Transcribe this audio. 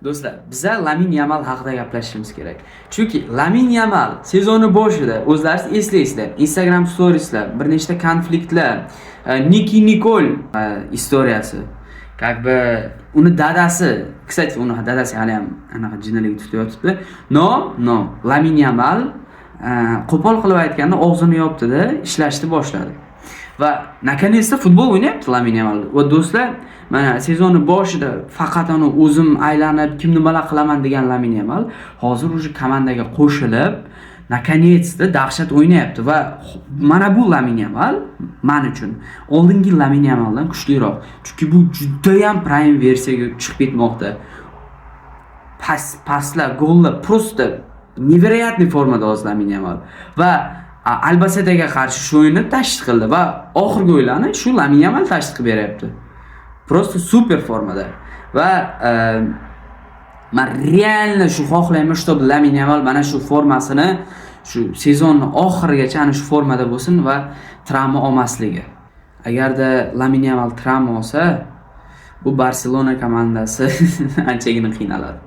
Do'stlar, biza Lamin Yamal haqida gaplashishimiz kerak. Chunki Lamin Yamal sezonni boshida o'zlaringiz eslaysizlar, Instagram storieslar, bir nechta konfliktlar, Niki Nikol istoriyasi. Как бы uni dadasi, kстати, uni dadasi hali ham anaqa jinnilik tutayotibdi. No, Lamin Yamal qo'pol qilib aytganda og'zini yopdi-da, ishlashni boshladi. Va наконец-то futbol o'ynayapti Lamin Yamal. Va do'stlar, mana sezonni boshida faqat uni o'zim aylanib, kim nimalar qilaman degan Lamin Yamal hozir o'sha komandaga qo'shilib, наконец-то dahshat o'ynayapti va mana bu Lamin Yamal men uchun oldingi Lamin Yamaldan kuchliroq. Chunki bu juda ham prime versiyaga chiqib ketmoqda. Paslar, gollar просто невероятный formada hozir Lamin Yamal. Va Albacetega qarshi shu o'yinni tashkil qildi va oxirgi o'yinlarni shu Lamin Yamal tashkil qilib beryapti. Просто super formada. Va men realni shu xohlayman, чтобы Lamin Yamal mana shu formasini shu sezonni oxirigacha ana shu formada bo'lsin va travma olmasligi. Agarda Lamin Yamal travma olsa, bu Barselona komandasi anchagina qiynaladi.